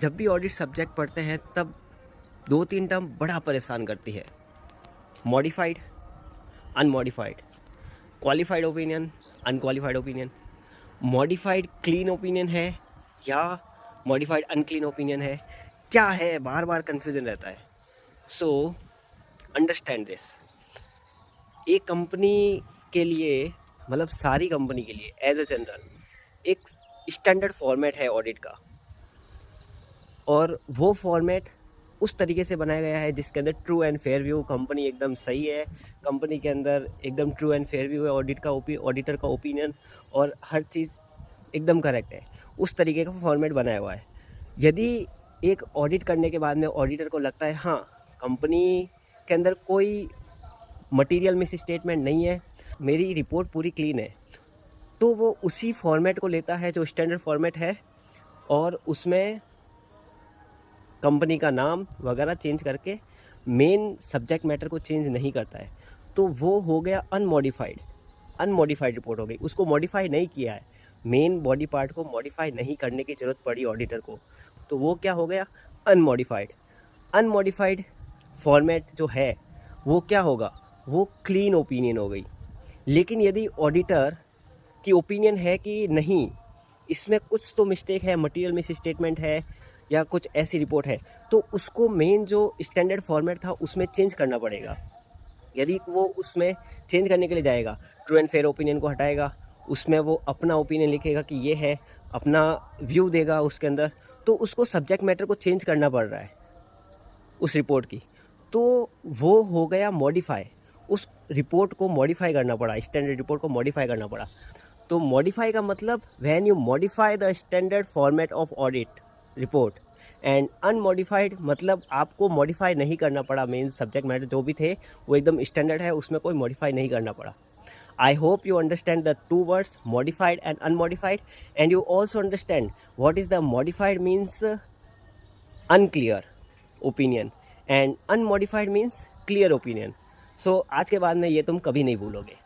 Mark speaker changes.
Speaker 1: जब भी audit subject पढ़ते हैं तब दो तीन टर्म बड़ा परेशान करती है। Modified, unmodified, qualified opinion, unqualified opinion, modified clean opinion है या मॉडिफाइड अनक्लीन ओपिनियन है, क्या है, बार बार कन्फ्यूजन रहता है। So understand this. एक कंपनी के लिए, मतलब सारी कंपनी के लिए एज ए जनरल एक स्टैंडर्ड फॉर्मेट है ऑडिट का, और वो फॉर्मेट उस तरीके से बनाया गया है जिसके अंदर true and fair view, company एकदम सही है, कंपनी के अंदर एकदम ट्रू एंड फेयर व्यू है, ऑडिटर का ओपिनियन और हर चीज़ एकदम करेक्ट है, उस तरीके का फॉर्मेट बनाया हुआ है। यदि एक ऑडिट करने के बाद में ऑडिटर को लगता है हाँ कंपनी के अंदर कोई मटेरियल मिस स्टेटमेंट नहीं है, मेरी रिपोर्ट पूरी क्लीन है, तो वो उसी फॉर्मेट को लेता है जो स्टैंडर्ड फॉर्मेट है, और उसमें कंपनी का नाम वगैरह चेंज करके मेन सब्जेक्ट मैटर को चेंज नहीं करता है। तो वो हो गया अनमॉडिफाइड रिपोर्ट हो गई, उसको मॉडिफाई नहीं किया है, मेन बॉडी पार्ट को मॉडिफाई नहीं करने की ज़रूरत पड़ी ऑडिटर को, तो वो क्या हो गया, अनमॉडिफाइड फॉर्मेट जो है वो क्या होगा, वो क्लीन ओपिनियन हो गई। लेकिन यदि ऑडिटर की ओपिनियन है कि नहीं इसमें कुछ तो मिस्टेक है, मटेरियल मिस स्टेटमेंट है या कुछ ऐसी रिपोर्ट है, तो उसको मेन जो स्टैंडर्ड फॉर्मेट था उसमें चेंज करना पड़ेगा। यदि वो उसमें चेंज करने के लिए जाएगा, ट्रू एंड फेयर ओपिनियन को हटाएगा, उसमें वो अपना ओपिनियन लिखेगा कि ये है, अपना व्यू देगा उसके अंदर, तो उसको सब्जेक्ट मैटर को चेंज करना पड़ रहा है उस रिपोर्ट की, तो वो हो गया मॉडिफाई। उस रिपोर्ट को मॉडिफाई करना पड़ा, स्टैंडर्ड रिपोर्ट को मॉडिफाई करना पड़ा। तो मॉडिफाई का मतलब when you modify the standard format of audit report, and unmodified मतलब आपको मॉडिफाई नहीं करना पड़ा, मेन सब्जेक्ट मैटर जो भी थे वो एकदम स्टैंडर्ड है, उसमें कोई मॉडिफाई नहीं करना पड़ा। I hope you understand the two words modified and unmodified, and you also understand what is the modified means unclear opinion and unmodified means clear opinion. So आज के बाद में ये तुम कभी नहीं भूलोगे।